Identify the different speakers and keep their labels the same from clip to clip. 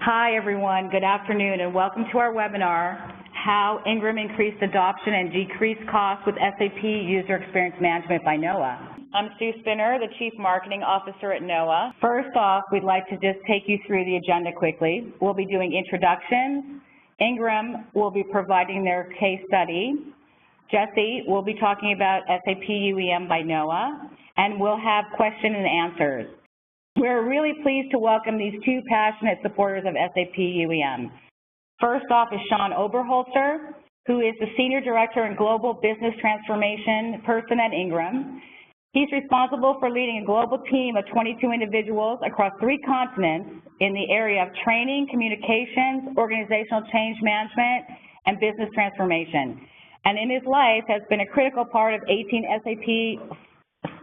Speaker 1: Hi, everyone. Good afternoon, and welcome to our webinar, How Ingram Increased Adoption and Decreased Costs with SAP User Experience Management by Knoa. I'm Sue Spinner, the Chief Marketing Officer at Knoa. First off, we'd like to just take you through the agenda quickly. We'll be doing introductions. Ingram will be providing their case study. Jesse will be talking about SAP UEM by Knoa, and we'll have question and answers. We're really pleased to welcome these two passionate supporters of SAP UEM. First off is Sean Oberholtzer, who is the Senior Director and Global Business Transformation Person at Ingram. He's responsible for leading a global team of 22 individuals across 3 continents in the area of training, communications, organizational change management, and business transformation. And in his life has been a critical part of 18 SAP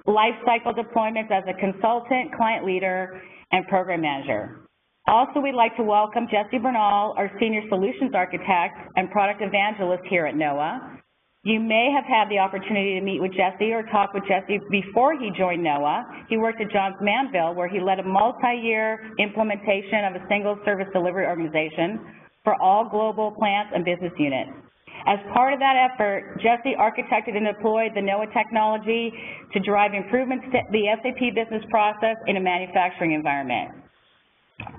Speaker 1: lifecycle deployments as a consultant, client leader, and program manager. Also, we'd like to welcome Jesse Bernal, our Senior Solutions Architect and Product Evangelist here at Knoa. You may have had the opportunity to meet with Jesse or talk with Jesse before he joined Knoa. He worked at Johns Manville, where he led a multi-year implementation of a single service delivery organization for all global plants and business units. As part of that effort, Jesse architected and deployed the Knoa technology to drive improvements to the SAP business process in a manufacturing environment.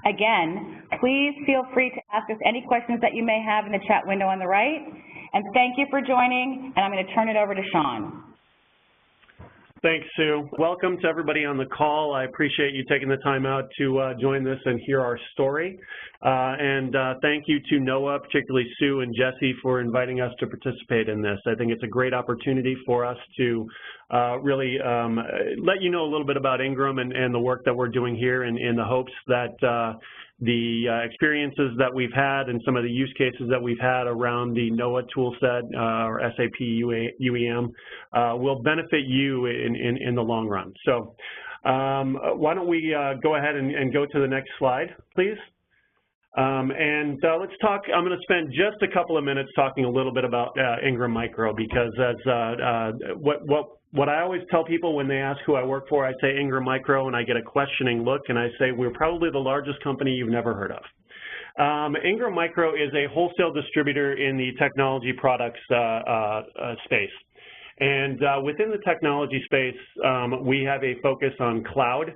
Speaker 1: Again, please feel free to ask us any questions that you may have in the chat window on the right. And thank you for joining, and I'm going to turn it over to Sean.
Speaker 2: Thanks, Sue. Welcome to everybody on the call. I appreciate you taking the time out to join this and hear our story. Thank you to Knoa, particularly Sue and Jesse, for inviting us to participate in this. I think it's a great opportunity for us to really let you know a little bit about Ingram and the work that we're doing here in the hopes that the experiences that we've had and some of the use cases that we've had around the Knoa toolset or SAP UEM will benefit you in the long run. So why don't we go ahead and go to the next slide, please? Let's talk. I'm going to spend just a couple of minutes talking a little bit about Ingram Micro, because as what I always tell people when they ask who I work for, I say Ingram Micro, and I get a questioning look, and I say we're probably the largest company you've never heard of. Ingram Micro is a wholesale distributor in the technology products space. And within the technology space, we have a focus on cloud,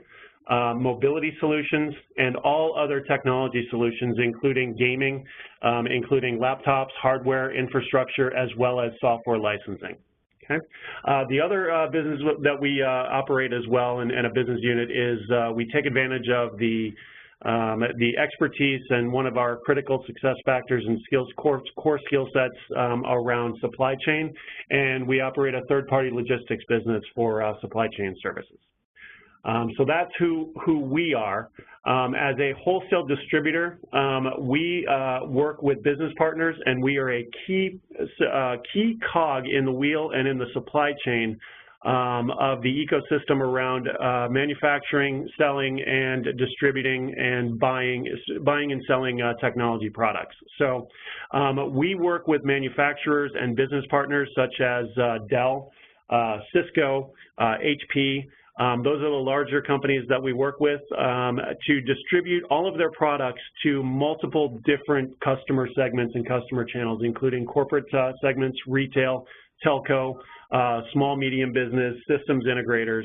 Speaker 2: mobility solutions, and all other technology solutions, including gaming, including laptops, hardware, infrastructure, as well as software licensing. Okay. The other business that we operate as well, and a business unit, is we take advantage of the expertise and one of our critical success factors and skills, core skill sets around supply chain, and we operate a third-party logistics business for supply chain services. So that's who we are. As a wholesale distributor, we work with business partners, and we are a key cog in the wheel and in the supply chain of the ecosystem around manufacturing, selling, and distributing and buying and selling technology products. So we work with manufacturers and business partners such as Dell, Cisco, HP. Those are the larger companies that we work with to distribute all of their products to multiple different customer segments and customer channels, including corporate segments, retail, telco, small, medium business, systems integrators,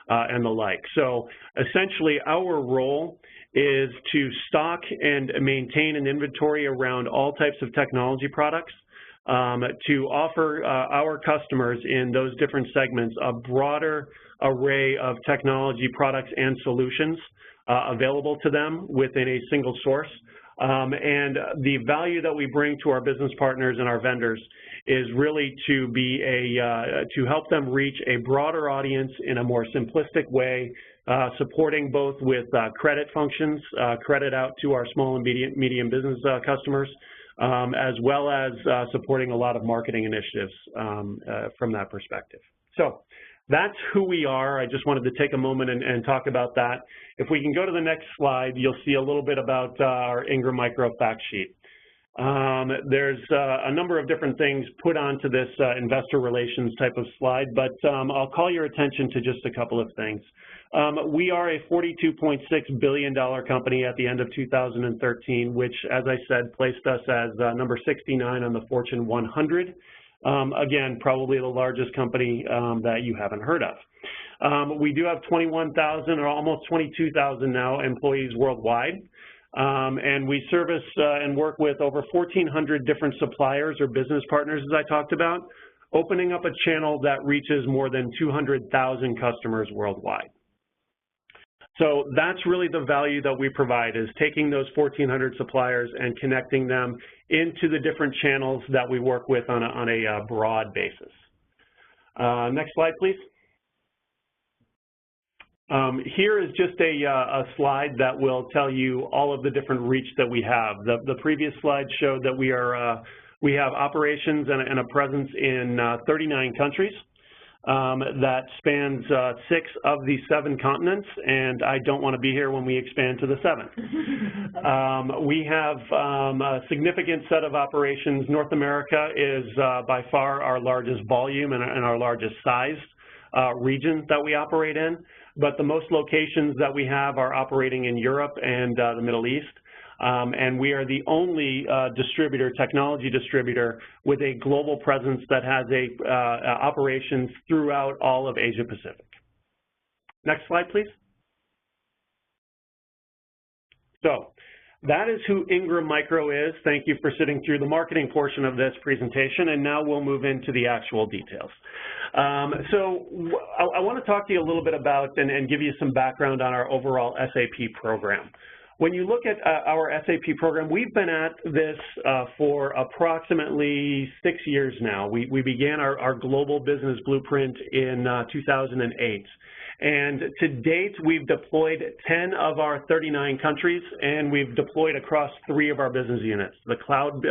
Speaker 2: and the like. So essentially, our role is to stock and maintain an inventory around all types of technology products, to offer our customers in those different segments a broader array of technology products and solutions available to them within a single source. And the value that we bring to our business partners and our vendors is really to be to help them reach a broader audience in a more simplistic way, supporting both with credit functions, credit out to our small and medium business customers, as well as supporting a lot of marketing initiatives from that perspective. So that's who we are. I just wanted to take a moment and talk about that. If we can go to the next slide, you'll see a little bit about our Ingram Micro fact sheet. There's a number of different things put onto this investor relations type of slide, but I'll call your attention to just a couple of things. We are a $42.6 billion company at the end of 2013, which, as I said, placed us as number 69 on the Fortune 100. Again, probably the largest company that you haven't heard of. We do have 21,000 or almost 22,000 now employees worldwide. And we service and work with over 1,400 different suppliers or business partners, as I talked about, opening up a channel that reaches more than 200,000 customers worldwide. So that's really the value that we provide, is taking those 1,400 suppliers and connecting them into the different channels that we work with on a broad basis. Next slide, please. Here is just a slide that will tell you all of the different reach that we have. The previous slide showed that we have operations and a presence in 39 countries that spans 6 of the 7 continents, and I don't want to be here when we expand to the 7th. We have a significant set of operations. North America is by far our largest volume and our largest size region that we operate in. But the most locations that we have are operating in Europe and the Middle East. And we are the only technology distributor with a global presence that has operations throughout all of Asia Pacific. Next slide, please. So that is who Ingram Micro is. Thank you for sitting through the marketing portion of this presentation, and now we'll move into the actual details. So I want to talk to you a little bit about and give you some background on our overall SAP program. When you look at our SAP program, we've been at this for approximately 6 years now. We began our global business blueprint in 2008. And to date, we've deployed 10 of our 39 countries, and we've deployed across 3 of our business units. The cloud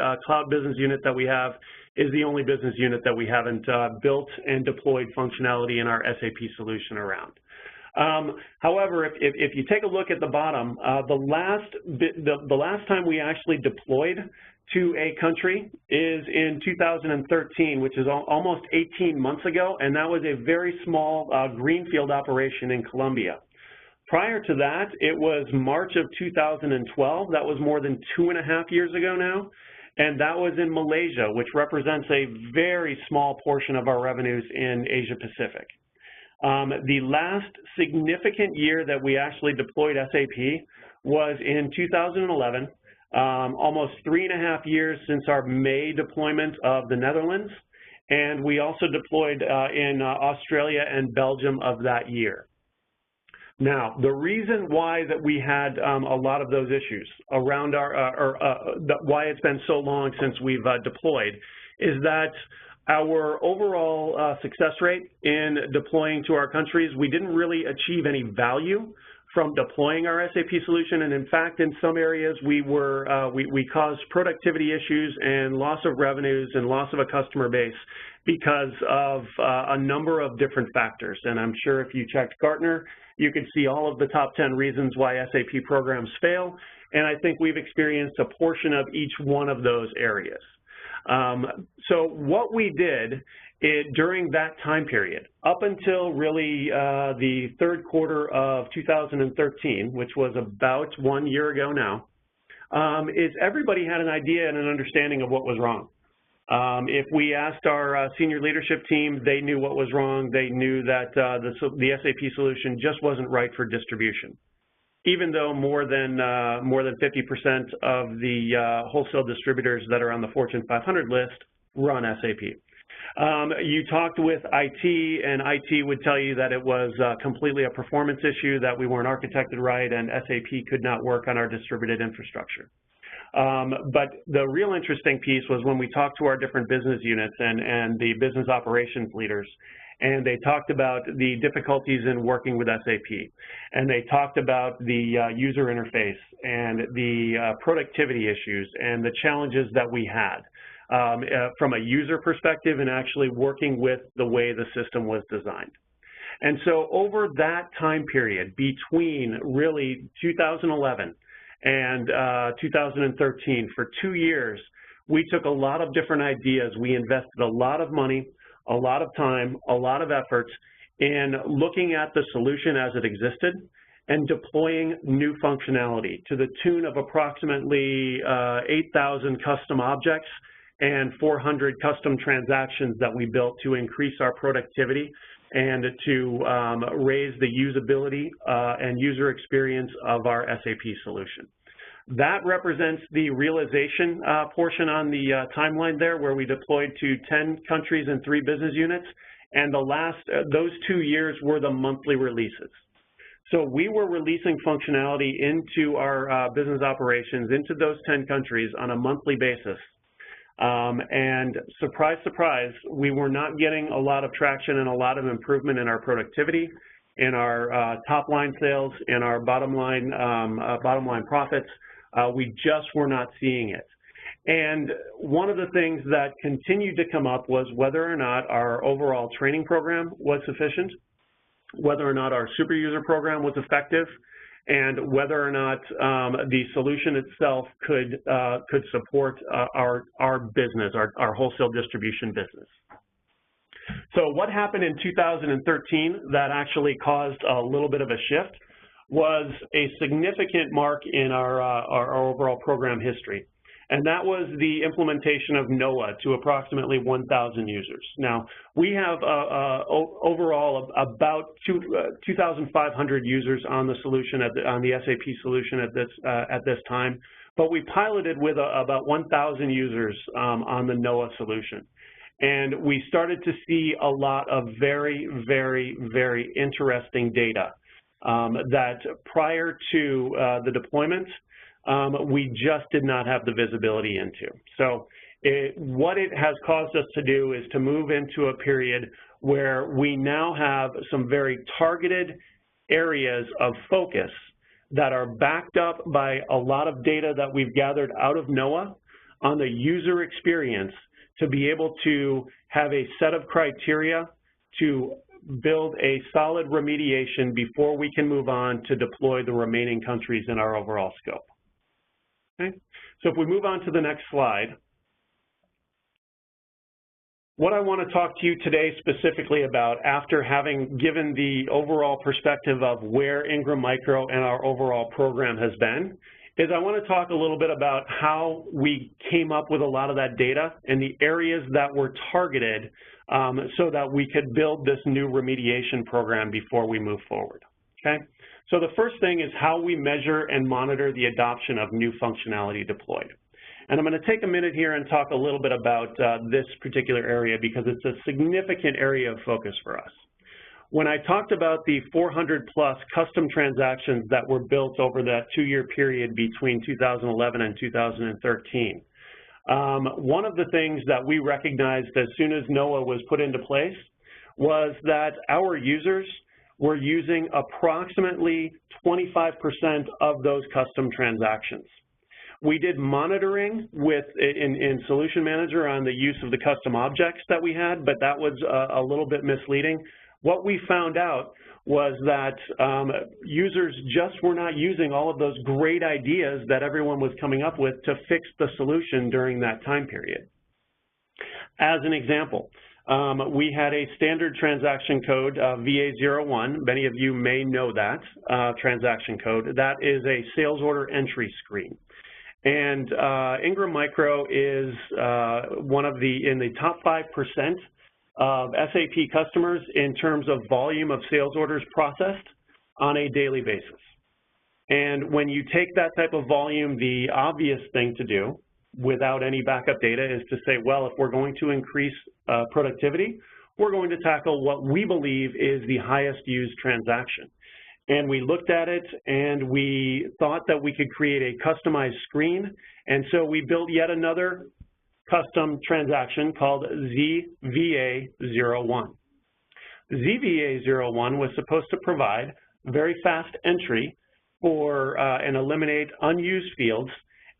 Speaker 2: business unit that we have is the only business unit that we haven't built and deployed functionality in our SAP solution around. However, if you take a look at the bottom, the last time we actually deployed to a country is in 2013, which is almost 18 months ago, and that was a very small greenfield operation in Colombia. Prior to that, it was March of 2012. That was more than 2.5 years ago now, and that was in Malaysia, which represents a very small portion of our revenues in Asia Pacific. The last significant year that we actually deployed SAP was in 2011, almost 3.5 years since our May deployment of the Netherlands, and we also deployed in Australia and Belgium of that year. Now, the reason why that we had a lot of those issues around why it's been so long since we've deployed is that our overall success rate in deploying to our countries, we didn't really achieve any value from deploying our SAP solution, and in fact, in some areas, we caused productivity issues and loss of revenues and loss of a customer base because of a number of different factors. And I'm sure if you checked Gartner, you could see all of the top 10 reasons why SAP programs fail, and I think we've experienced a portion of each one of those areas. So what we did during that time period, up until really the third quarter of 2013, which was about 1 year ago now, is everybody had an idea and an understanding of what was wrong. If we asked our senior leadership team, they knew what was wrong. They knew that the SAP solution just wasn't right for distribution, even though more than 50% of the wholesale distributors that are on the Fortune 500 list run SAP. You talked with IT, and IT would tell you that it was completely a performance issue, that we weren't architected right, and SAP could not work on our distributed infrastructure. But the real interesting piece was when we talked to our different business units and the business operations leaders, and they talked about the difficulties in working with SAP, and they talked about the user interface and the productivity issues and the challenges that we had from a user perspective and actually working with the way the system was designed. And so over that time period between really 2011 and 2013. For 2 years, we took a lot of different ideas. We invested a lot of money, a lot of time, a lot of effort in looking at the solution as it existed and deploying new functionality to the tune of approximately 8,000 custom objects and 400 custom transactions that we built to increase our productivity and to raise the usability and user experience of our SAP solution. That represents the realization portion on the timeline there, where we deployed to 10 countries and 3 business units, and those 2 years were the monthly releases. So we were releasing functionality into our business operations, into those 10 countries on a monthly basis. And surprise, surprise, we were not getting a lot of traction and a lot of improvement in our productivity, in our top line sales, in our bottom line profits. We just were not seeing it. And one of the things that continued to come up was whether or not our overall training program was sufficient, whether or not our super user program was effective, and whether or not the solution itself could support our business, our wholesale distribution business. So what happened in 2013 that actually caused a little bit of a shift was a significant mark in our overall program history. And that was the implementation of Knoa to approximately 1,000 users. Now, we have overall about 2,500 users on the solution, on the SAP solution at this time, but we piloted with about 1,000 users on the Knoa solution. And we started to see a lot of very, very, very interesting data that prior to the deployment, we just did not have the visibility into. So what it has caused us to do is to move into a period where we now have some very targeted areas of focus that are backed up by a lot of data that we've gathered out of Knoa on the user experience to be able to have a set of criteria to build a solid remediation before we can move on to deploy the remaining countries in our overall scope. Okay, so if we move on to the next slide, what I want to talk to you today specifically about, after having given the overall perspective of where Ingram Micro and our overall program has been, is I want to talk a little bit about how we came up with a lot of that data and the areas that were targeted so that we could build this new remediation program before we move forward. Okay? So the first thing is how we measure and monitor the adoption of new functionality deployed. And I'm going to take a minute here and talk a little bit about this particular area because it's a significant area of focus for us. When I talked about the 400 plus custom transactions that were built over that 2-year period between 2011 and 2013, one of the things that we recognized as soon as Knoa was put into place was that our users were using approximately 25% of those custom transactions. We did monitoring in Solution Manager on the use of the custom objects that we had, but that was a little bit misleading. What we found out was that users just were not using all of those great ideas that everyone was coming up with to fix the solution during that time period. As an example, we had a standard transaction code, VA01. Many of you may know that transaction code. That is a sales order entry screen. And Ingram Micro is in the top 5% of SAP customers in terms of volume of sales orders processed on a daily basis. And when you take that type of volume, the obvious thing to do without any backup data is to say, well, if we're going to increase productivity, we're going to tackle what we believe is the highest used transaction. And we looked at it and we thought that we could create a customized screen. And so we built yet another custom transaction called ZVA01. ZVA01 was supposed to provide very fast entry for and eliminate unused fields.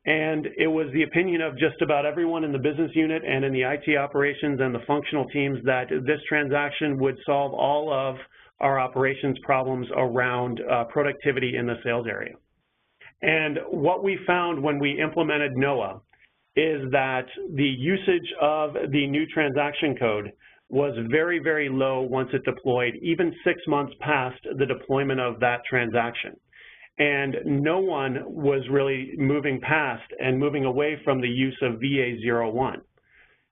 Speaker 2: And it was the opinion of just about everyone in the business unit and in the IT operations and the functional teams that this transaction would solve all of our operations problems around productivity in the sales area. And what we found when we implemented Knoa is that the usage of the new transaction code was very, very low once it deployed, even 6 months past the deployment of that transaction. And no one was really moving past and moving away from the use of VA01.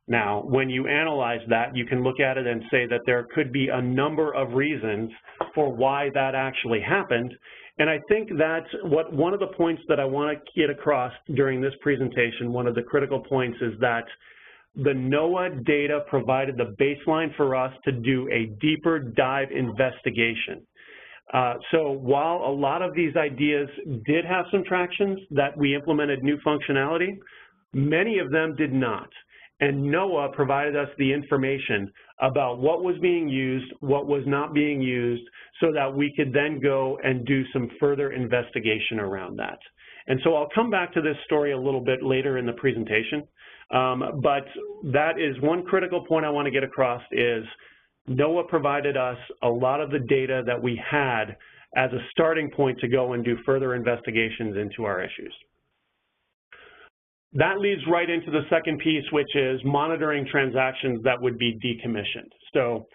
Speaker 2: Now, when you analyze that, you can look at it and say that there could be a number of reasons for why that actually happened. And I think that's one of the points that I want to get across during this presentation, one of the critical points, is that the Knoa data provided the baseline for us to do a deeper dive investigation. So while a lot of these ideas did have some traction, that we implemented new functionality, many of them did not. And Knoa provided us the information about what was being used, what was not being used, so that we could then go and do some further investigation around that. And so I'll come back to this story a little bit later in the presentation, but that is one critical point I want to get across is Knoa provided us a lot of the data that we had as a starting point to go and do further investigations into our issues. That leads right into the second piece, which is monitoring transactions that would be decommissioned. So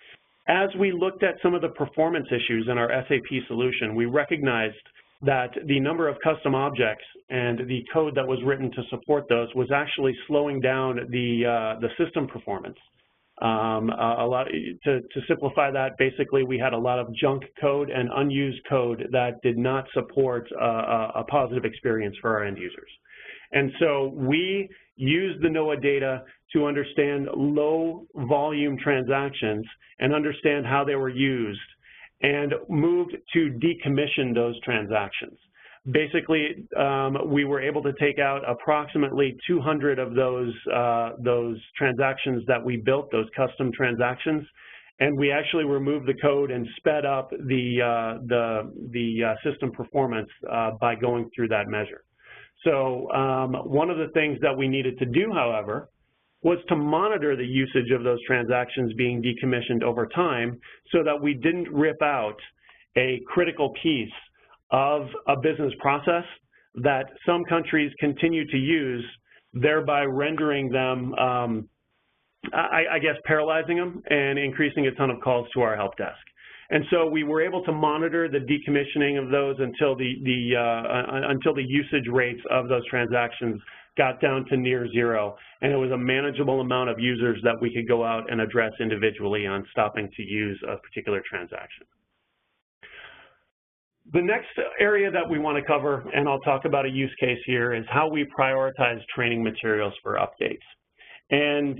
Speaker 2: as we looked at some of the performance issues in our SAP solution, we recognized that the number of custom objects and the code that was written to support those was actually slowing down the system performance. To simplify that, basically we had a lot of junk code and unused code that did not support a positive experience for our end users. And so we used the Knoa data to understand low volume transactions and understand how they were used and moved to decommission those transactions. Basically, we were able to take out approximately 200 of those transactions that we built, those custom transactions, and we actually removed the code and sped up the system performance by going through that measure. So one of the things that we needed to do, however, was to monitor the usage of those transactions being decommissioned over time so that we didn't rip out a critical piece of a business process that some countries continue to use, thereby rendering them, I guess, paralyzing them and increasing a ton of calls to our help desk. And so we were able to monitor the decommissioning of those until the usage rates of those transactions got down to near zero, and it was a manageable amount of users that we could go out and address individually on stopping to use a particular transaction. The next area that we want to cover, and I'll talk about a use case here, is how we prioritize training materials for updates. And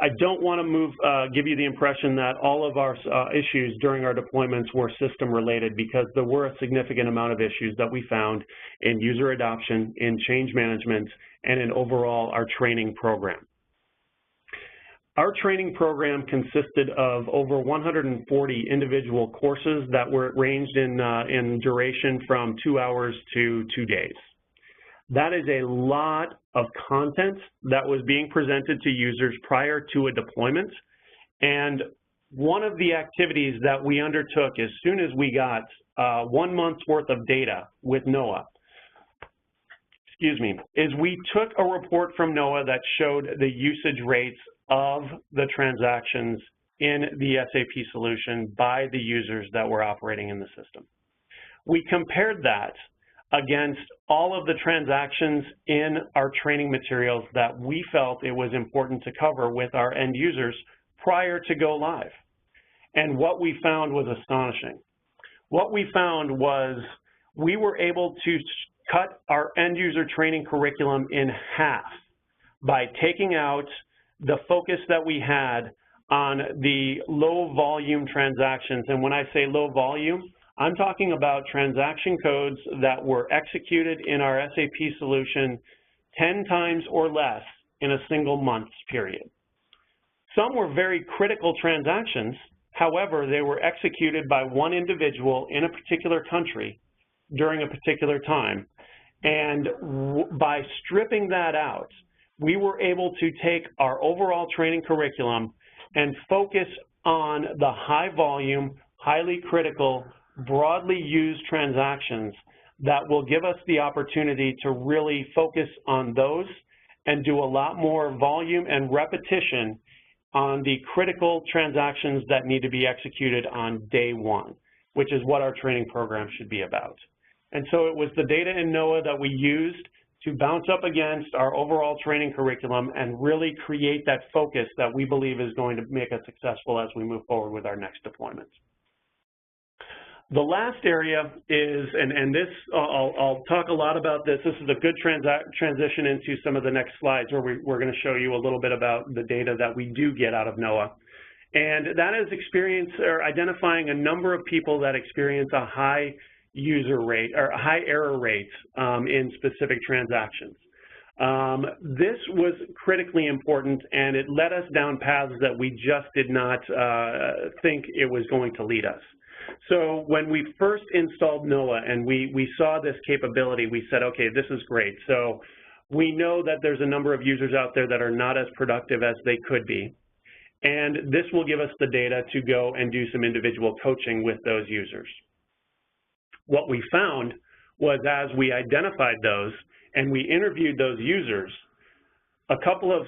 Speaker 2: I don't want to give you the impression that all of our issues during our deployments were system related, because there were a significant amount of issues that we found in user adoption, in change management, and in overall our training program. Our training program consisted of over 140 individual courses that were ranged in duration from 2 hours to 2 days. That is a lot of content that was being presented to users prior to a deployment. And one of the activities that we undertook as soon as we got 1 month's worth of data with Knoa, is we took a report from Knoa that showed the usage rates of the transactions in the SAP solution by the users that were operating in the system. We compared that against all of the transactions in our training materials that we felt it was important to cover with our end users prior to go live. And what we found was astonishing. What we found was we were able to cut our end user training curriculum in half by taking out the focus that we had on the low volume transactions. And when I say low volume, I'm talking about transaction codes that were executed in our SAP solution 10 times or less in a single month's period. Some were very critical transactions. However, they were executed by one individual in a particular country during a particular time. And by stripping that out, we were able to take our overall training curriculum and focus on the high volume, highly critical, broadly used transactions that will give us the opportunity to really focus on those and do a lot more volume and repetition on the critical transactions that need to be executed on day one, which is what our training program should be about. And so it was the data in Knoa that we used to bounce up against our overall training curriculum and really create that focus that we believe is going to make us successful as we move forward with our next deployments. The last area is, and this, I'll talk a lot about this. This is a good transition into some of the next slides where we're going to show you a little bit about the data that we do get out of Knoa. And that is identifying a number of people that experience a high user rate or high error rates in specific transactions. This was critically important, and it led us down paths that we just did not think it was going to lead us. So when we first installed Knoa and we saw this capability, we said, okay, this is great. So we know that there's a number of users out there that are not as productive as they could be. And this will give us the data to go and do some individual coaching with those users. What we found was as we identified those and we interviewed those users, a couple of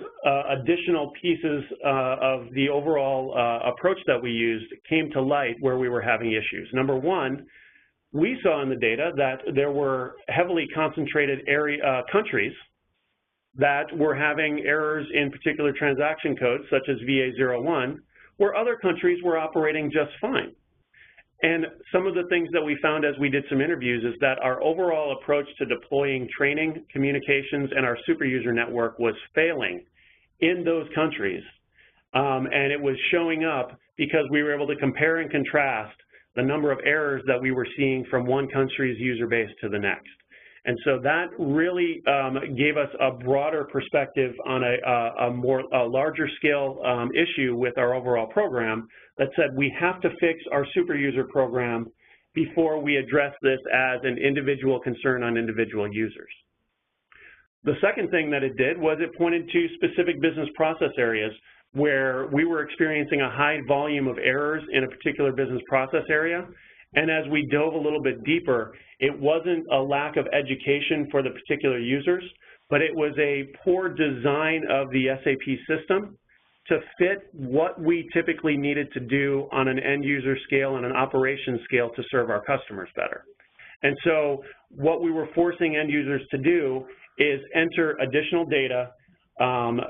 Speaker 2: additional pieces of the overall approach that we used came to light where we were having issues. Number one, we saw in the data that there were heavily concentrated countries that were having errors in particular transaction codes, such as VA01, where other countries were operating just fine. And some of the things that we found as we did some interviews is that our overall approach to deploying training, communications, and our super user network was failing in those countries. And it was showing up because we were able to compare and contrast the number of errors that we were seeing from one country's user base to the next. And so that really gave us a broader perspective on a larger scale issue with our overall program that said we have to fix our super user program before we address this as an individual concern on individual users. The second thing that it did was it pointed to specific business process areas where we were experiencing a high volume of errors in a particular business process area. And as we dove a little bit deeper, it wasn't a lack of education for the particular users, but it was a poor design of the SAP system to fit what we typically needed to do on an end user scale and an operations scale to serve our customers better. And so what we were forcing end users to do is enter additional data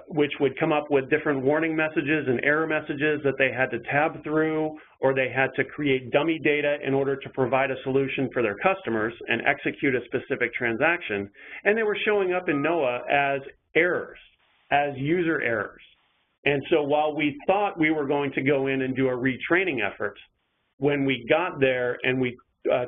Speaker 2: which would come up with different warning messages and error messages that they had to tab through, or they had to create dummy data in order to provide a solution for their customers and execute a specific transaction. And they were showing up in Knoa as errors, as user errors. And so while we thought we were going to go in and do a retraining effort, when we got there and we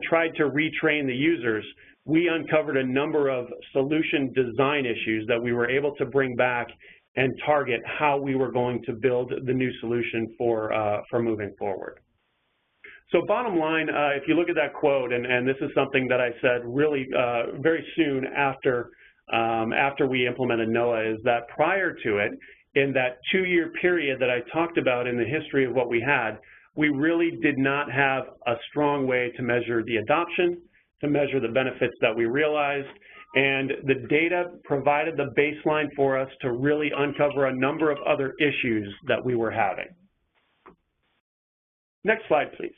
Speaker 2: tried to retrain the users, we uncovered a number of solution design issues that we were able to bring back and target how we were going to build the new solution for moving forward. So bottom line, if you look at that quote, and this is something that I said really very soon after we implemented Knoa, is that prior to it, in that 2-year period that I talked about in the history of what we had, we really did not have a strong way to measure the adoption, to measure the benefits that we realized, and the data provided the baseline for us to really uncover a number of other issues that we were having. Next slide, please.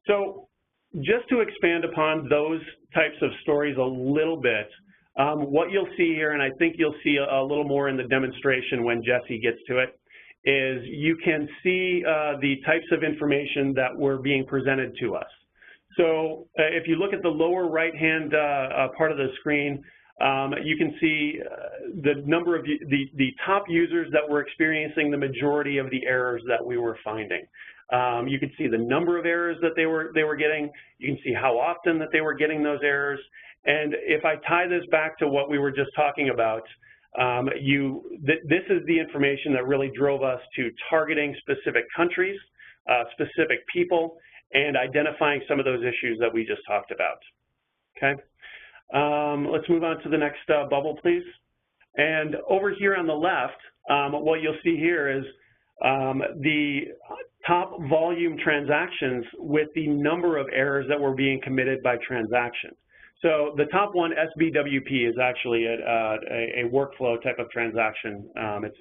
Speaker 2: So just to expand upon those types of stories a little bit, what you'll see here, and I think you'll see a little more in the demonstration when Jesse gets to it, is you can see the types of information that were being presented to us. So if you look at the lower right-hand part of the screen, you can see the number of the top users that were experiencing the majority of the errors that we were finding. You can see the number of errors that they were getting. You can see how often that they were getting those errors. And if I tie this back to what we were just talking about, this is the information that really drove us to targeting specific countries, specific people, and identifying some of those issues that we just talked about. Okay, let's move on to the next bubble, please. And over here on the left, what you'll see here is the top volume transactions with the number of errors that were being committed by transaction. So the top one, SBWP, is actually a workflow type of transaction.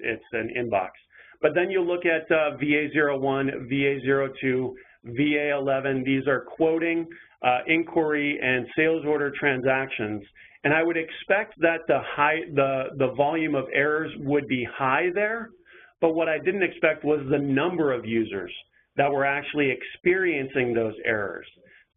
Speaker 2: It's an inbox. But then you look at VA01, VA02, VA11. These are quoting, inquiry, and sales order transactions. And I would expect that the volume of errors would be high there. But what I didn't expect was the number of users that were actually experiencing those errors.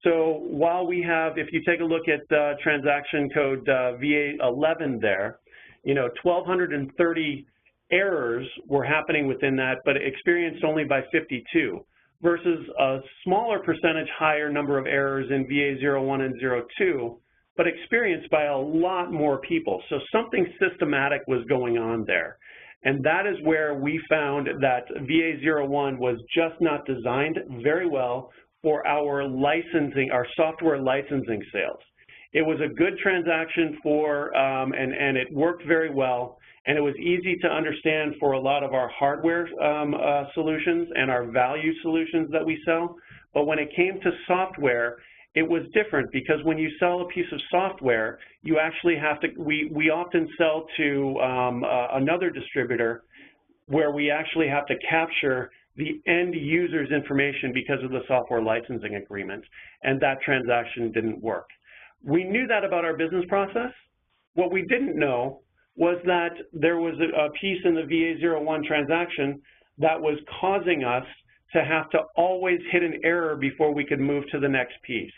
Speaker 2: So while we have, if you take a look at transaction code VA11 there, 1,230 errors were happening within that, but experienced only by 52, versus a smaller percentage higher number of errors in VA01 and 02, but experienced by a lot more people. So something systematic was going on there. And that is where we found that VA01 was just not designed very well for our licensing, our software licensing sales. It was a good transaction for, and it worked very well, and it was easy to understand for a lot of our hardware solutions and our value solutions that we sell. But when it came to software, it was different, because when you sell a piece of software, you actually have to, we often sell to another distributor where we actually have to capture the end user's information because of the software licensing agreement, and that transaction didn't work. We knew that about our business process. What we didn't know was that there was a piece in the VA01 transaction that was causing us to have to always hit an error before we could move to the next piece.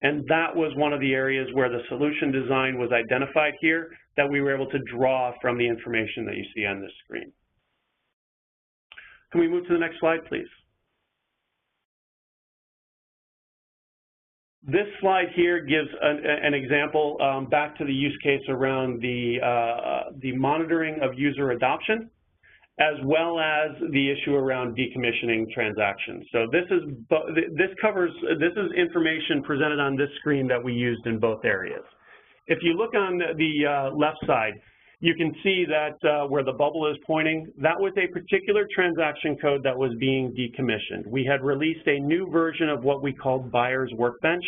Speaker 2: And that was one of the areas where the solution design was identified here that we were able to draw from the information that you see on this screen. Can we move to the next slide, please? This slide here gives an example back to the use case around the monitoring of user adoption, as well as the issue around decommissioning transactions. So this is information presented on this screen that we used in both areas. If you look on the left side, you can see that where the bubble is pointing, that was a particular transaction code that was being decommissioned. We had released a new version of what we called Buyer's Workbench.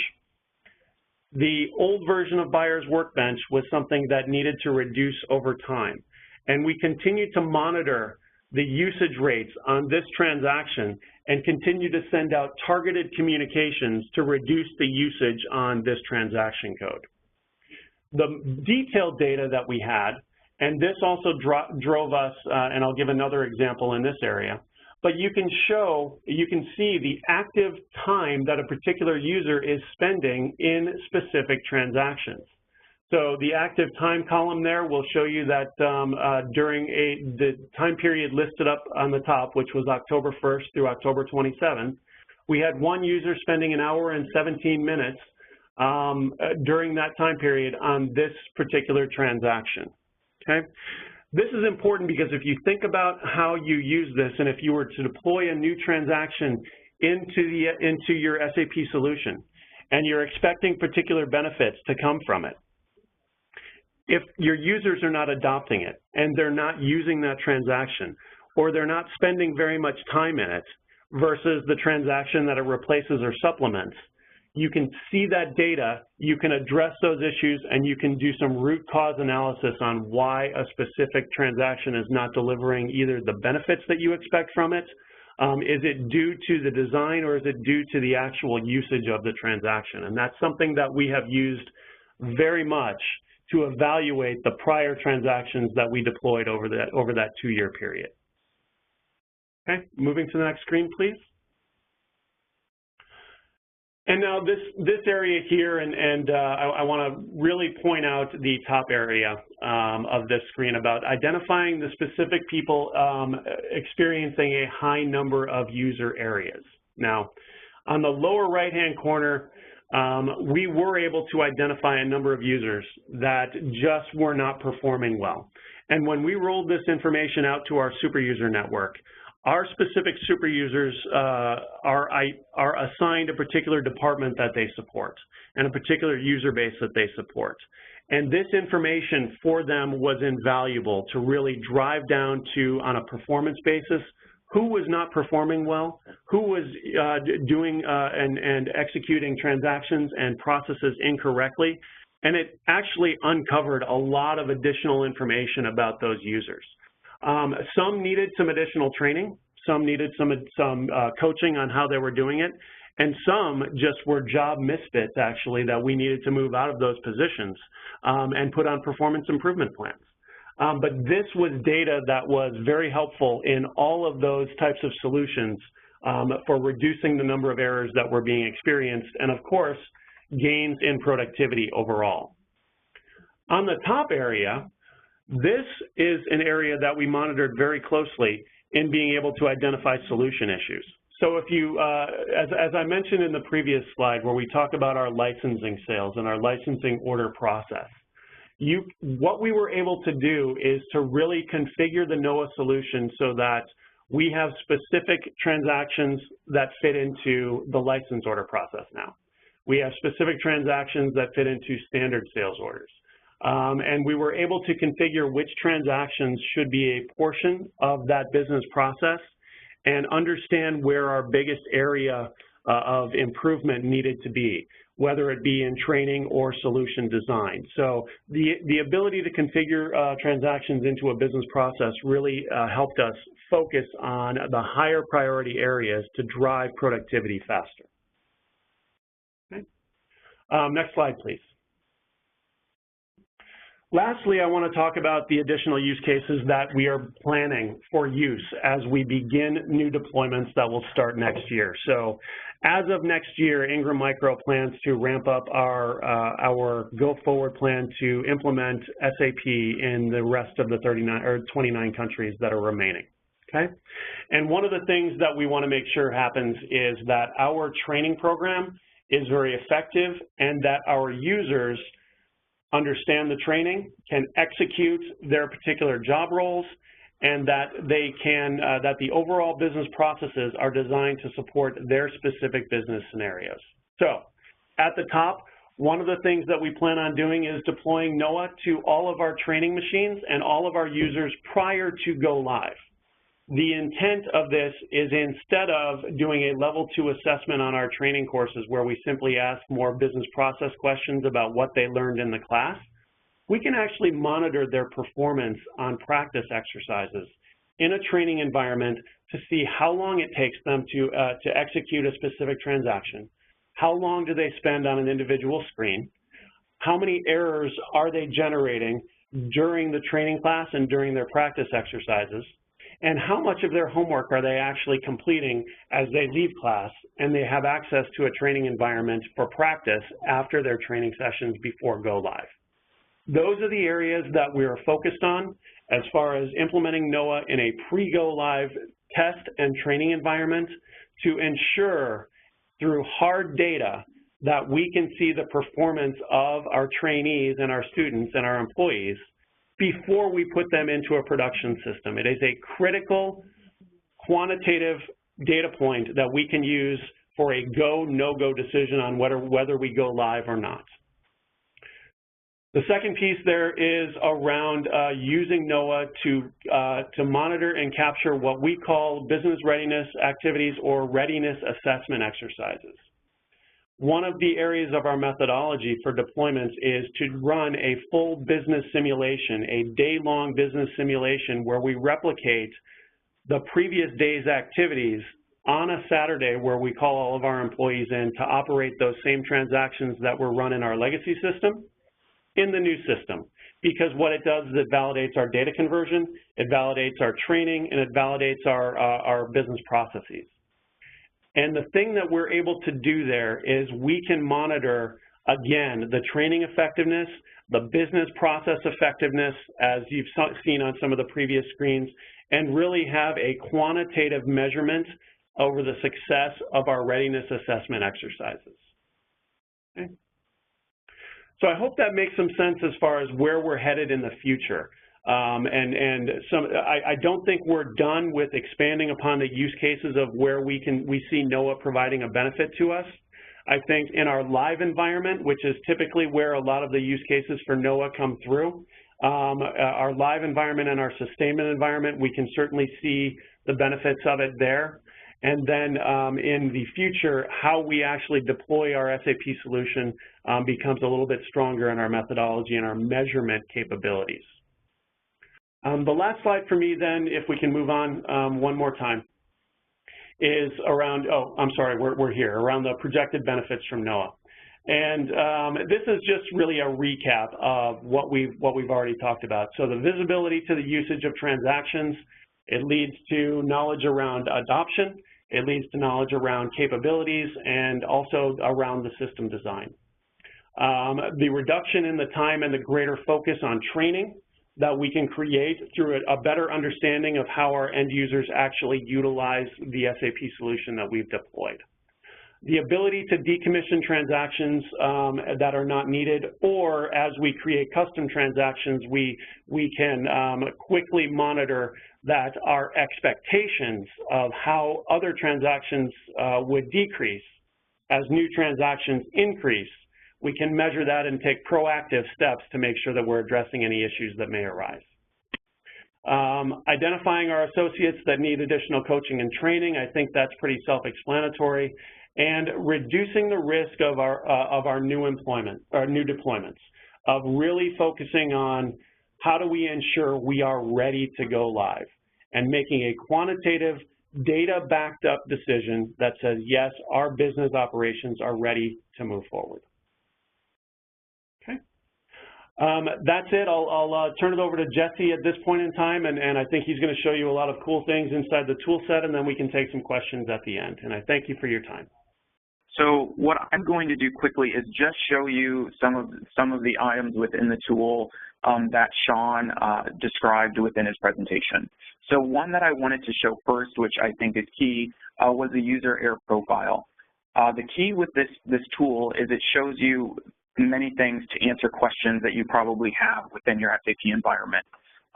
Speaker 2: The old version of Buyer's Workbench was something that needed to reduce over time. And we continued to monitor the usage rates on this transaction and continue to send out targeted communications to reduce the usage on this transaction code. The detailed data that we had, and this also drove us, and I'll give another example in this area, but you can see the active time that a particular user is spending in specific transactions. So the active time column there will show you that during the time period listed up on the top, which was October 1st through October 27th, we had one user spending 1 hour and 17 minutes during that time period on this particular transaction, okay? This is important because if you think about how you use this, and if you were to deploy a new transaction into your SAP solution, and you're expecting particular benefits to come from it, if your users are not adopting it and they're not using that transaction, or they're not spending very much time in it versus the transaction that it replaces or supplements, you can see that data, you can address those issues, and you can do some root cause analysis on why a specific transaction is not delivering either the benefits that you expect from it. Is it due to the design, or is it due to the actual usage of the transaction? And that's something that we have used very much to evaluate the prior transactions that we deployed over that 2-year period. Okay, moving to the next screen, please. And now this area here, and I want to really point out the top area of this screen about identifying the specific people experiencing a high number of user areas. Now, on the lower right-hand corner, we were able to identify a number of users that just were not performing well. And when we rolled this information out to our super user network, our specific super users are assigned a particular department that they support and a particular user base that they support. And this information for them was invaluable to really drive down to, on a performance basis, who was not performing well, who was doing and executing transactions and processes incorrectly, and it actually uncovered a lot of additional information about those users. Some needed some additional training, some needed some coaching on how they were doing it, and some just were job misfits, actually, that we needed to move out of those positions and put on performance improvement plans. But this was data that was very helpful in all of those types of solutions for reducing the number of errors that were being experienced, and of course, gains in productivity overall. On the top area, this is an area that we monitored very closely in being able to identify solution issues. So if you, as I mentioned in the previous slide where we talk about our licensing sales and our licensing order process, what we were able to do is to really configure the Knoa solution so that we have specific transactions that fit into the license order process now. We have specific transactions that fit into standard sales orders. And we were able to configure which transactions should be a portion of that business process and understand where our biggest area of improvement needed to be, whether it be in training or solution design. So the ability to configure transactions into a business process really helped us focus on the higher priority areas to drive productivity faster. Okay. Next slide, please. Lastly, I want to talk about the additional use cases that we are planning for use as we begin new deployments that will start next year. So as of next year, Ingram Micro plans to ramp up our go-forward plan to implement SAP in the rest of the 29 countries that are remaining. Okay? And one of the things that we want to make sure happens is that our training program is very effective and that our users understand the training, can execute their particular job roles, and that they can, that the overall business processes are designed to support their specific business scenarios. So at the top, one of the things that we plan on doing is deploying Knoa to all of our training machines and all of our users prior to go live. The intent of this is instead of doing a level 2 assessment on our training courses where we simply ask more business process questions about what they learned in the class, we can actually monitor their performance on practice exercises in a training environment to see how long it takes them to execute a specific transaction, how long do they spend on an individual screen, how many errors are they generating during the training class and during their practice exercises, and how much of their homework are they actually completing as they leave class and they have access to a training environment for practice after their training sessions before go live. Those are the areas that we are focused on as far as implementing Knoa in a pre-go live test and training environment to ensure through hard data that we can see the performance of our trainees and our students and our employees before we put them into a production system. It is a critical quantitative data point that we can use for a go, no-go decision on whether we go live or not. The second piece there is around using Knoa to monitor and capture what we call business readiness activities or readiness assessment exercises. One of the areas of our methodology for deployments is to run a full business simulation, a day-long business simulation where we replicate the previous day's activities on a Saturday where we call all of our employees in to operate those same transactions that were run in our legacy system in the new system. Because what it does is it validates our data conversion, it validates our training, and it validates our business processes. And the thing that we're able to do there is we can monitor, again, the training effectiveness, the business process effectiveness, as you've seen on some of the previous screens, and really have a quantitative measurement over the success of our readiness assessment exercises. Okay. So I hope that makes some sense as far as where we're headed in the future. I don't think we're done with expanding upon the use cases of where we see Knoa providing a benefit to us. I think in our live environment, which is typically where a lot of the use cases for Knoa come through, Our live environment and our sustainment environment, we can certainly see the benefits of it there. And then in the future, how we actually deploy our SAP solution becomes a little bit stronger in our methodology and our measurement capabilities. The last slide for me then, if we can move on one more time, is around, oh, I'm sorry, we're here, around the projected benefits from Knoa. And this is just really a recap of what we've already talked about. So the visibility to the usage of transactions, it leads to knowledge around adoption, it leads to knowledge around capabilities, and also around the system design. The reduction in the time and the greater focus on training that we can create through a better understanding of how our end users actually utilize the SAP solution that we've deployed. The ability to decommission transactions that are not needed, or as we create custom transactions, we can quickly monitor that our expectations of how other transactions would decrease as new transactions increase. We can measure that and take proactive steps to make sure that we're addressing any issues that may arise. Identifying our associates that need additional coaching and training, I think that's pretty self-explanatory. And reducing the risk of our new deployments, of really focusing on how do we ensure we are ready to go live, and making a quantitative, data-backed up decision that says, yes, our business operations are ready to move forward. Okay. That's it. I'll turn it over to Jesse at this point in time, and I think he's going to show you a lot of cool things inside the tool set, and then we can take some questions at the end. And I thank you for your time.
Speaker 3: So what I'm going to do quickly is just show you some of the items within the tool that Sean described within his presentation. So one that I wanted to show first, which I think is key, was the user error profile. The key with this tool is it shows you many things to answer questions that you probably have within your SAP environment.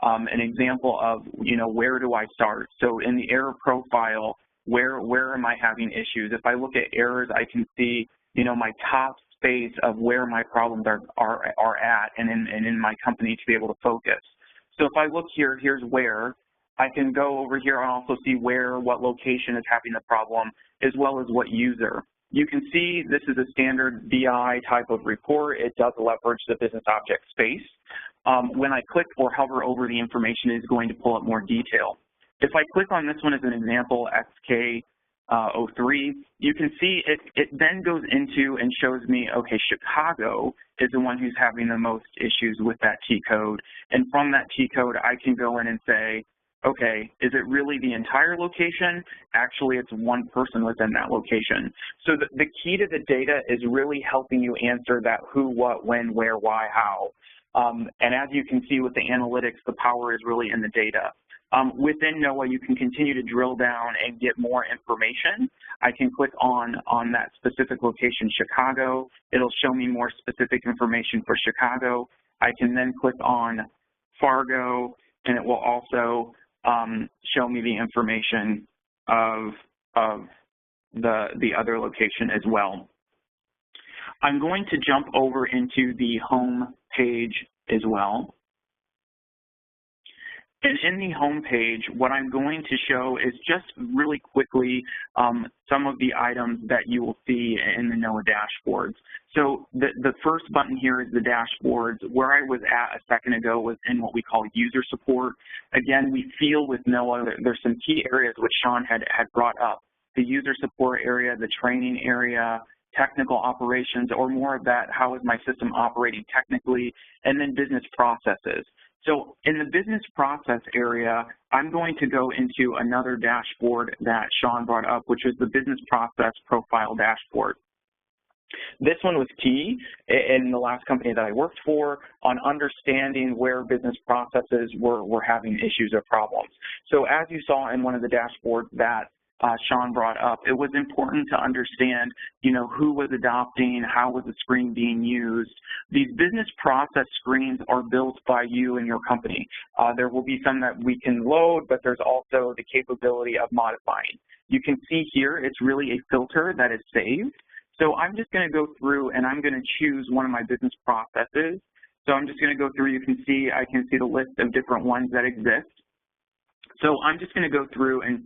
Speaker 3: An example of, where do I start? So in the error profile, where am I having issues? If I look at errors, I can see, my top space of where my problems are at and in my company to be able to focus. So if I look here, here's where. I can go over here and also see what location is having the problem, as well as what user. You can see this is a standard BI type of report. It does leverage the business object space. When I click or hover over the information, it's going to pull up more detail. If I click on this one as an example, XK03, you can see it then goes into and shows me, okay, Chicago is the one who's having the most issues with that T code. And from that T code, I can go in and say, okay, is it really the entire location? Actually, it's one person within that location. So the key to the data is really helping you answer that who, what, when, where, why, how. And as you can see with the analytics, the power is really in the data. Within Knoa, you can continue to drill down and get more information. I can click on that specific location, Chicago. It'll show me more specific information for Chicago. I can then click on Fargo, and it will also show me the information of the other location as well. I'm going to jump over into the home page as well. And in the home page, what I'm going to show is just really quickly some of the items that you will see in the Knoa dashboards. So the first button here is the dashboards. Where I was at a second ago was in what we call user support. Again, we feel with Knoa, there's some key areas which Sean had brought up. The user support area, the training area, technical operations, or more of that, how is my system operating technically, and then business processes. So in the business process area, I'm going to go into another dashboard that Sean brought up, which is the business process profile dashboard. This one was key in the last company that I worked for on understanding where business processes were having issues or problems. So as you saw in one of the dashboards that Sean brought up, it was important to understand, who was adopting, how was the screen being used. These business process screens are built by you and your company. There will be some that we can load, but there's also the capability of modifying. You can see here, it's really a filter that is saved. So I'm just going to go through and I'm going to choose one of my business processes So I'm just going to go through. I can see the list of different ones that exist. So I'm just going to go through and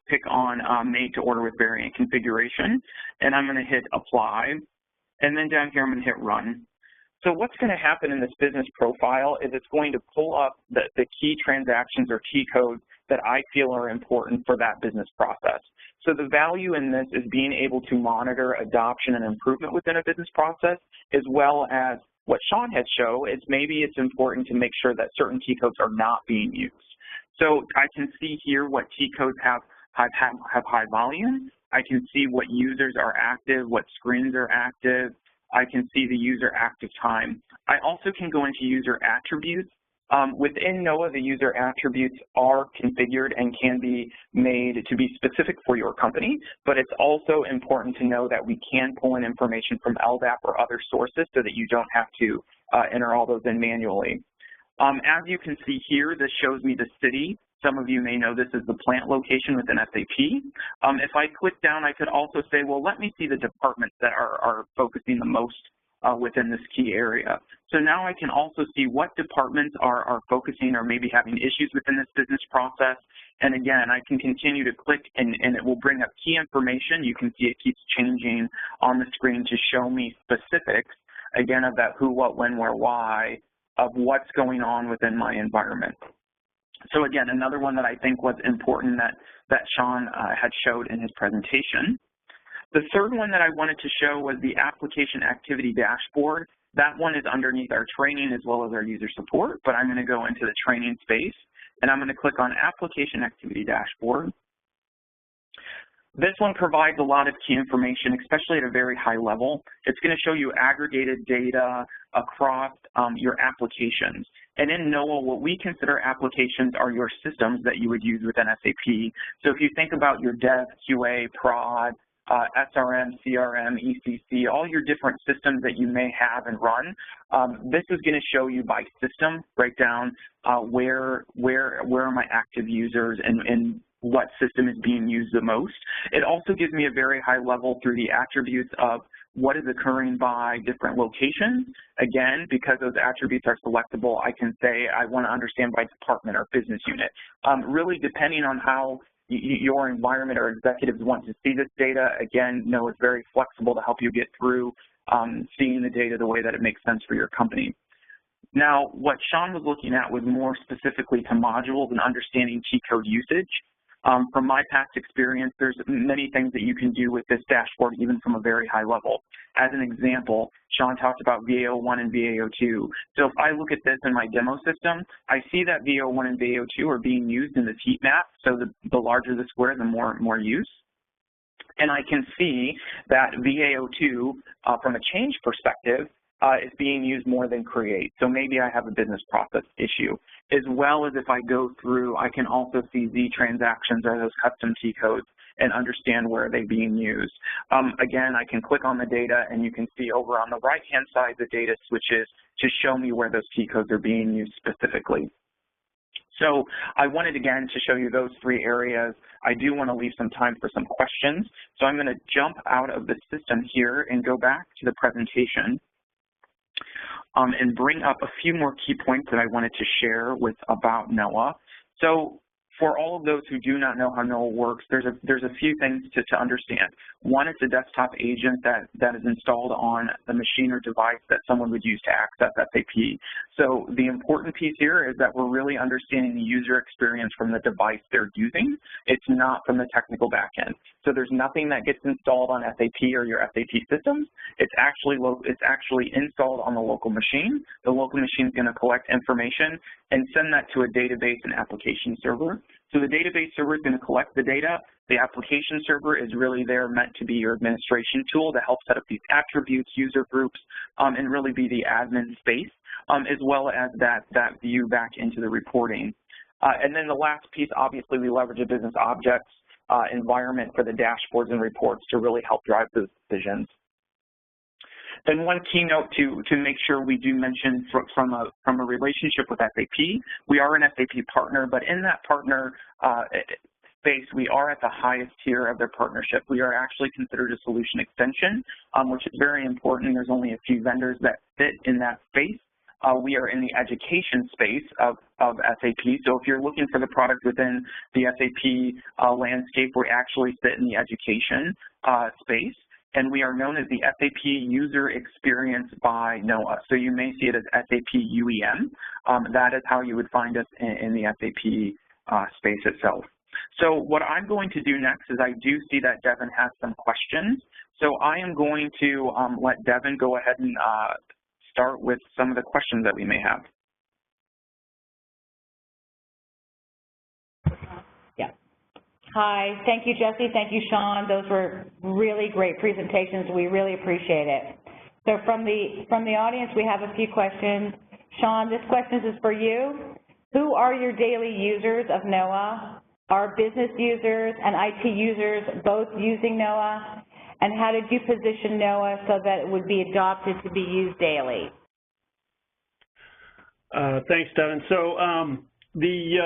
Speaker 3: pick on made to order with variant configuration, and I'm going to hit apply, and then down here I'm going to hit run. So what's going to happen in this business profile is it's going to pull up the key transactions or key codes that I feel are important for that business process. So the value in this is being able to monitor adoption and improvement within a business process, as well as what Sean has shown is maybe it's important to make sure that certain key codes are not being used. So I can see here what key codes have high volume. I can see what users are active, what screens are active. I can see the user active time. I also can go into user attributes. Within Knoa, the user attributes are configured and can be made to be specific for your company, but it's also important to know that we can pull in information from LDAP or other sources so that you don't have to enter all those in manually. As you can see here, this shows me the city. Some of you may know this is the plant location within SAP. If I click down, I could also say, well, let me see the departments that are focusing the most within this key area. So now I can also see what departments are focusing or maybe having issues within this business process. And again, I can continue to click and it will bring up key information. You can see it keeps changing on the screen to show me specifics, again, of that who, what, when, where, why, of what's going on within my environment. So again, another one that I think was important that Sean had showed in his presentation. The third one that I wanted to show was the application activity dashboard. That one is underneath our training as well as our user support, but I'm going to go into the training space and I'm going to click on application activity dashboard. This one provides a lot of key information, especially at a very high level. It's going to show you aggregated data across your applications. And in Knoa, what we consider applications are your systems that you would use within SAP. So if you think about your dev, QA, prod, SRM, CRM, ECC, all your different systems that you may have and run, this is going to show you by system breakdown where are my active users and what system is being used the most. It also gives me a very high level through the attributes of what is occurring by different locations. Again, because those attributes are selectable, I can say I want to understand by department or business unit. Really depending on how your environment or executives want to see this data, again, Knoa is very flexible to help you get through seeing the data the way that it makes sense for your company. Now, what Sean was looking at was more specifically to modules and understanding key code usage. From my past experience, there's many things that you can do with this dashboard, even from a very high level. As an example, Sean talked about VAO1 and VAO2. So if I look at this in my demo system, I see that VAO1 and VAO2 are being used in this heat map. So the larger the square, the more use. And I can see that VAO2, from a change perspective, is being used more than create. So maybe I have a business process issue. As well as if I go through, I can also see Z transactions or those custom key codes and understand where they're being used. Again, I can click on the data and you can see over on the right-hand side, the data switches to show me where those key codes are being used specifically. So I wanted, again, to show you those three areas. I do want to leave some time for some questions. So I'm going to jump out of the system here and go back to the presentation. And bring up a few more key points that I wanted to share about Knoa. So for all of those who do not know how Knoa works, there's a few things to understand. One, it's a desktop agent that is installed on the machine or device that someone would use to access SAP. So the important piece here is that we're really understanding the user experience from the device they're using. It's not from the technical backend. So there's nothing that gets installed on SAP or your SAP systems. It's actually installed on the local machine. The local machine is going to collect information and send that to a database and application server. So the database server is going to collect the data. The application server is really there meant to be your administration tool to help set up these attributes, user groups, and really be the admin space, as well as that view back into the reporting. And then the last piece, obviously, we leverage a business objects environment for the dashboards and reports to really help drive those decisions. Then one keynote to make sure we do mention from a relationship with SAP, we are an SAP partner, but in that partner space, we are at the highest tier of their partnership. We are actually considered a solution extension, which is very important. There's only a few vendors that fit in that space. we are in the education space of SAP. So if you're looking for the product within the SAP landscape, we actually sit in the education space. And we are known as the SAP User Experience by Knoa. So you may see it as SAP UEM. That is how you would find us in the SAP space itself. So what I'm going to do next is I do see that Devin has some questions. So I am going to let Devin go ahead and start with some of the questions that we may have.
Speaker 1: Yeah. Hi, thank you, Jesse. Thank you, Sean. Those were really great presentations. We really appreciate it. So from the audience, we have a few questions. Sean, this question is for you. Who are your daily users of Knoa? Are business users and IT users both using Knoa? And how did you position Knoa so that it would be adopted to be used daily?
Speaker 2: Thanks, Devin. So the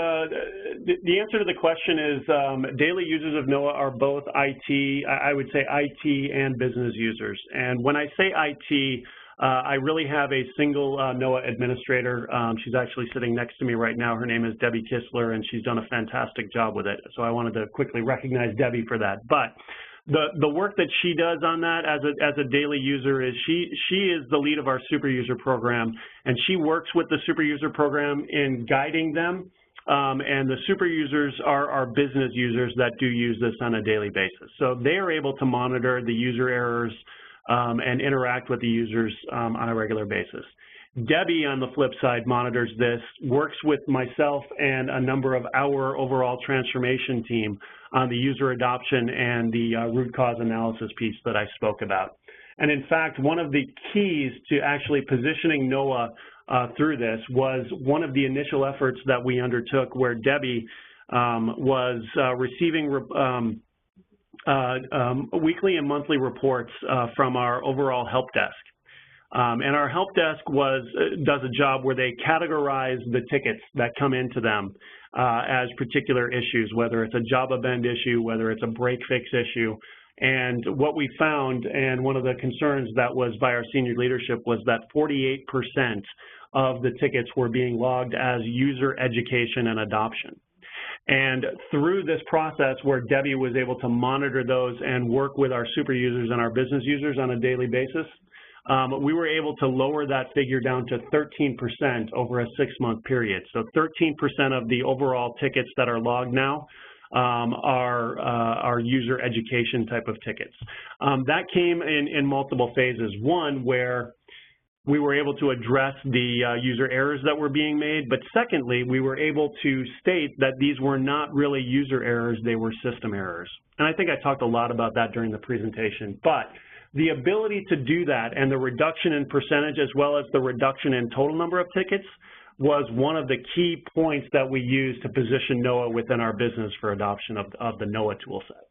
Speaker 2: answer to the question is daily users of Knoa are both IT, I would say IT and business users. And when I say IT, I really have a single Knoa administrator. She's actually sitting next to me right now. Her name is Debbie Kistler, and she's done a fantastic job with it. So I wanted to quickly recognize Debbie for that. But the work that she does on that as a daily user is she is the lead of our super user program, and she works with the super user program in guiding them. And the super users are our business users that do use this on a daily basis. So they are able to monitor the user errors and interact with the users on a regular basis. Debbie, on the flip side, monitors this, works with myself and a number of our overall transformation team on the user adoption and the root cause analysis piece that I spoke about. And in fact, one of the keys to actually positioning Knoa through this was one of the initial efforts that we undertook where Debbie was receiving weekly and monthly reports from our overall help desk. And our help desk does a job where they categorize the tickets that come into them as particular issues, whether it's a Java bend issue, whether it's a break fix issue. And what we found, and one of the concerns that was by our senior leadership, was that 48% of the tickets were being logged as user education and adoption. And through this process where Debbie was able to monitor those and work with our super users and our business users on a daily basis, we were able to lower that figure down to 13% over a 6-month period. So 13% of the overall tickets that are logged now are user education type of tickets. That came in multiple phases. One, where we were able to address the user errors that were being made, but secondly, we were able to state that these were not really user errors, they were system errors. And I think I talked a lot about that during the presentation, but the ability to do that and the reduction in percentage as well as the reduction in total number of tickets was one of the key points that we used to position Knoa within our business for adoption of the Knoa toolset.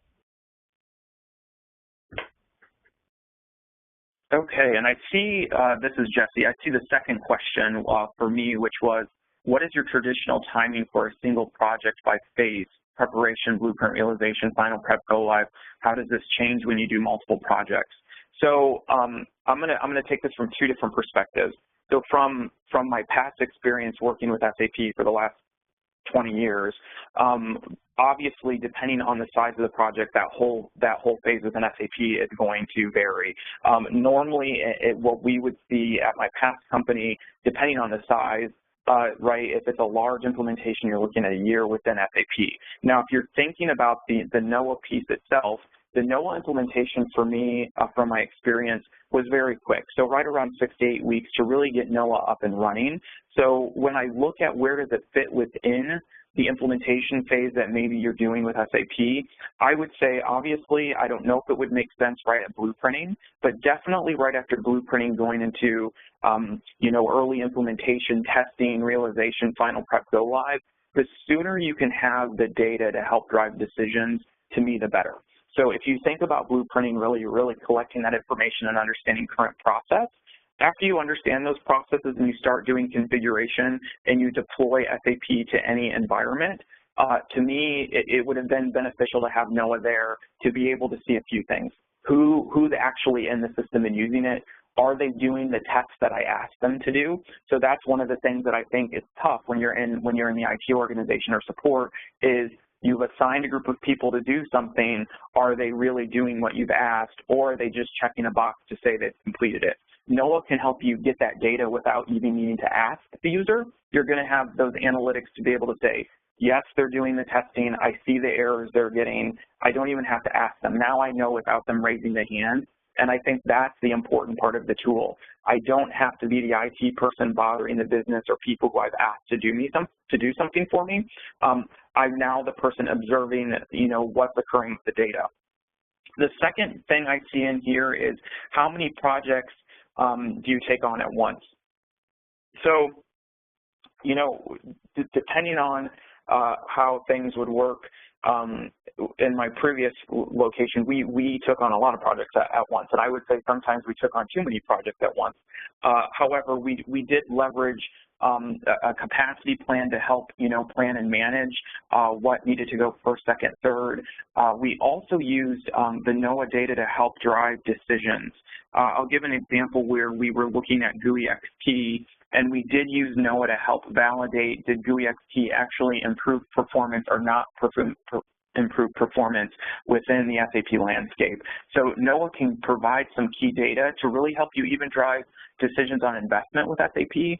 Speaker 3: Okay, and I see, this is Jesse, I see the second question for me, which was, what is your traditional timing for a single project by phase? Preparation, blueprint realization, final prep, go live. How does this change when you do multiple projects? So I'm gonna take this from two different perspectives. So from my past experience working with SAP for the last 20 years, obviously, depending on the size of the project, that whole phase within SAP is going to vary. Normally, what we would see at my past company, depending on the size, right, if it's a large implementation, you're looking at a year within SAP. Now, if you're thinking about the Knoa piece itself, the Knoa implementation for me, from my experience, was very quick. So right around 6 to 8 weeks to really get Knoa up and running. So when I look at where does it fit within the implementation phase that maybe you're doing with SAP, I would say, obviously, I don't know if it would make sense right at blueprinting, but definitely right after blueprinting going into, you know, early implementation, testing, realization, final prep, go live, the sooner you can have the data to help drive decisions, to me, the better. So if you think about blueprinting, really collecting that information and understanding current process, after you understand those processes and you start doing configuration and you deploy SAP to any environment, to me, it would have been beneficial to have Knoa there to be able to see a few things. Who's actually in the system and using it? are they doing the tests that I asked them to do? So that's one of the things that I think is tough when you're in the IT organization or support is you've assigned a group of people to do something. Are they really doing what you've asked, or are they just checking a box to say they've completed it? Knoa can help you get that data without even needing to ask the user. You're going to have those analytics to be able to say, yes, they're doing the testing. I see the errors they're getting. I don't even have to ask them. Now I know without them raising the hand. And I think that's the important part of the tool. I don't have to be the IT person bothering the business or people who I've asked to do something for me. I'm now the person observing, what's occurring with the data. The second thing I see in here is how many projects do you take on at once? So, depending on how things would work, in my previous location, we took on a lot of projects at once, and I would say sometimes we took on too many projects at once. However, we did leverage a capacity plan to help, plan and manage what needed to go first, second, third. We also used the Knoa data to help drive decisions. I'll give an example where we were looking at GUI XT, and we did use Knoa to help validate did GUI XT actually improve performance or not improve performance within the SAP landscape. So Knoa can provide some key data to really help you even drive decisions on investment with SAP.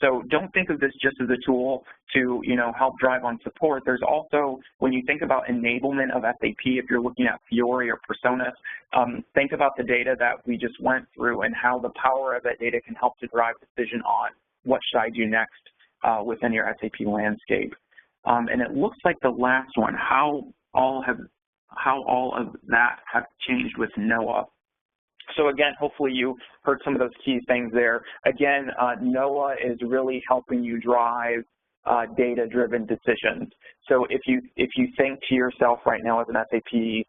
Speaker 3: So don't think of this just as a tool to, help drive on support. There's also, when you think about enablement of SAP, if you're looking at Fiori or Personas, think about the data that we just went through and how the power of that data can help to drive decision on what should I do next within your SAP landscape. And it looks like the last one, how all of that have changed with Knoa. So again, hopefully you heard some of those key things there. Again, Knoa is really helping you drive data-driven decisions. So if you think to yourself right now as an SAP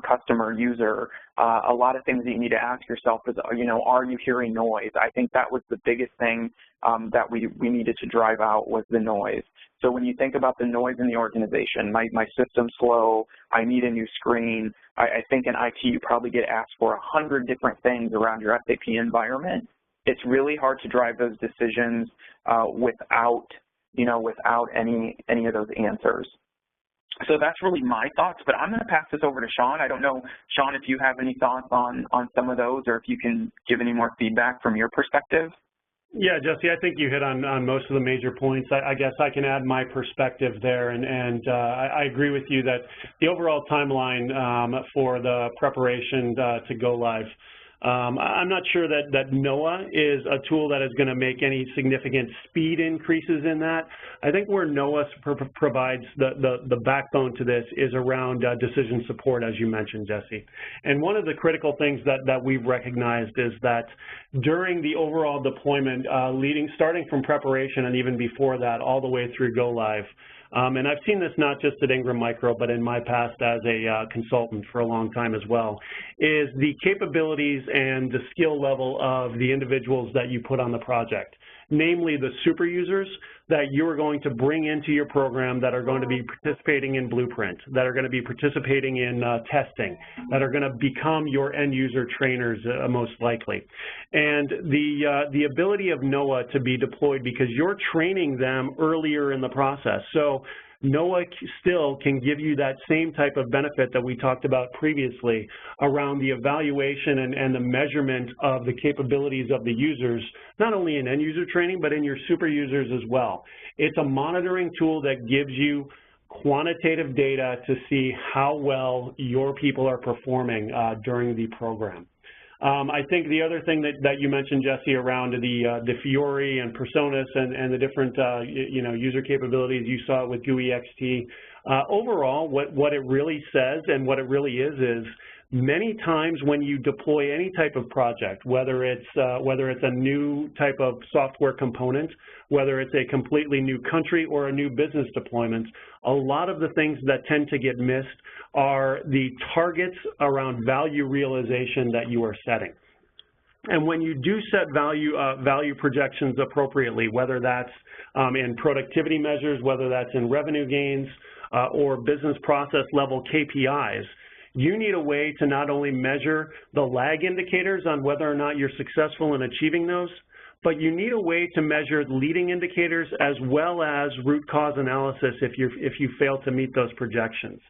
Speaker 3: customer user, a lot of things that you need to ask yourself is, are you hearing noise? I think that was the biggest thing that we needed to drive out was the noise. So when you think about the noise in the organization, my system's slow, I need a new screen, I think in IT you probably get asked for 100 different things around your SAP environment. It's really hard to drive those decisions without any of those answers. So that's really my thoughts, but I'm going to pass this over to Sean. I don't know, Sean, if you have any thoughts on some of those, or if you can give any more feedback from your perspective.
Speaker 2: Yeah, Jesse, I think you hit on most of the major points. I guess I can add my perspective there, and I agree with you that the overall timeline for the preparation to go live, I'm not sure that Knoa is a tool that is going to make any significant speed increases in that. I think where Knoa provides the backbone to this is around decision support, as you mentioned, Jesse. And one of the critical things that we've recognized is that during the overall deployment, starting from preparation and even before that, all the way through go live, and I've seen this not just at Ingram Micro, but in my past as a consultant for a long time as well, is the capabilities and the skill level of the individuals that you put on the project, namely the super users that you are going to bring into your program that are going to be participating in Blueprint, that are going to be participating in testing, that are going to become your end user trainers most likely. And the ability of Knoa to be deployed because you're training them earlier in the process. So Knoa still can give you that same type of benefit that we talked about previously around the evaluation and the measurement of the capabilities of the users, not only in end user training, but in your super users as well. It's a monitoring tool that gives you quantitative data to see how well your people are performing during the program. I think the other thing that you mentioned, Jesse, around the Fiori and Personas and the different user capabilities you saw with GUI XT, overall, what it really says and what it really is many times when you deploy any type of project, whether it's a new type of software component, whether it's a completely new country or a new business deployment, a lot of the things that tend to get missed are the targets around value realization that you are setting. And when you do set value projections appropriately, whether that's in productivity measures, whether that's in revenue gains or business process level KPIs, you need a way to not only measure the lag indicators on whether or not you're successful in achieving those, but you need a way to measure leading indicators as well as root cause analysis if you fail to meet those projections.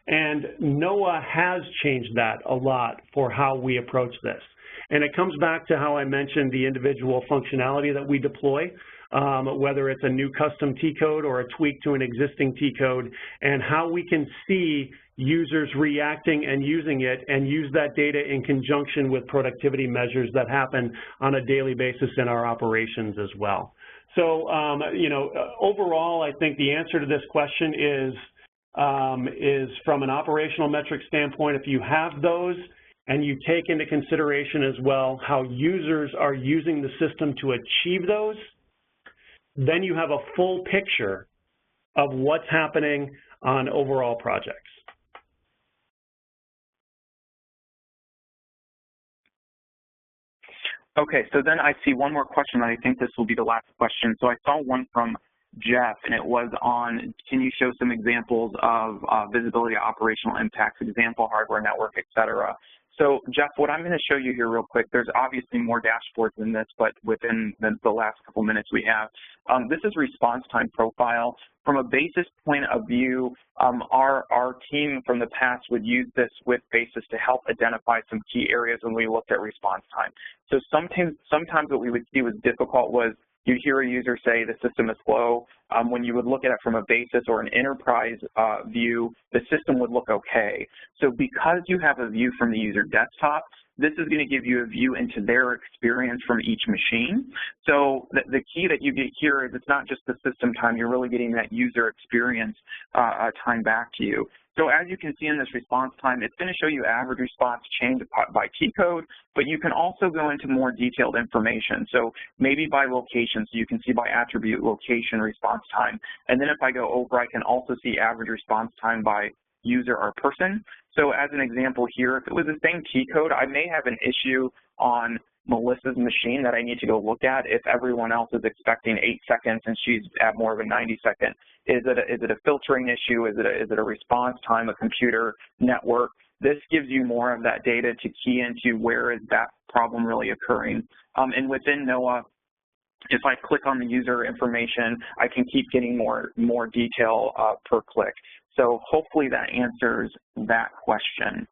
Speaker 2: And Knoa has changed that a lot for how we approach this. And it comes back to how I mentioned the individual functionality that we deploy, whether it's a new custom T-code or a tweak to an existing T-code, and how we can see users reacting and using it and use that data in conjunction with productivity measures that happen on a daily basis in our operations as well. So, you know, overall, I think the answer to this question is from an operational metric standpoint, if you have those and you take into consideration as well how users are using the system to achieve those, then you have a full picture of what's happening on overall projects.
Speaker 3: Okay, so then I see one more question, and I think this will be the last question. So I saw one from Jeff, and it was on, can you show some examples of visibility operational impacts, example, hardware, network, et cetera. So Jeff, what I'm going to show you here real quick, there's obviously more dashboards than this, but within the last couple minutes we have. This is response time profile. From a basis point of view, our team from the past would use this with basis to help identify some key areas when we looked at response time. So sometimes what we would see was difficult was you hear a user say the system is slow. When you would look at it from a basis or an enterprise view, the system would look okay. So because you have a view from the user desktop, this is going to give you a view into their experience from each machine. So the key that you get here is it's not just the system time, you're really getting that user experience time back to you. So as you can see in this response time, it's going to show you average response change by T-code, but you can also go into more detailed information. So maybe by location, so you can see by attribute, location, response time. And then if I go over, I can also see average response time by user or person. So as an example here, if it was the same T-code, I may have an issue on Melissa's machine that I need to go look at if everyone else is expecting 8 seconds and she's at more of a 90-second. Is it a filtering issue? Is it a response time, a computer network? This gives you more of that data to key into where is that problem really occurring. And within Knoa, if I click on the user information, I can keep getting more detail per click. So hopefully that answers that question.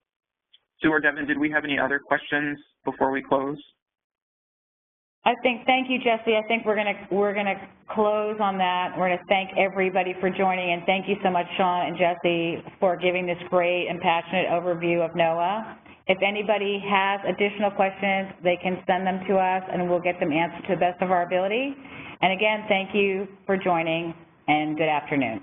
Speaker 3: Sue or Devin, did we have any other questions before we close?
Speaker 1: Thank you, Jesse. I think we're gonna close on that. We're gonna thank everybody for joining, and thank you so much, Sean and Jesse, for giving this great and passionate overview of Knoa. If anybody has additional questions, they can send them to us, and we'll get them answered to the best of our ability. And again, thank you for joining, and good afternoon.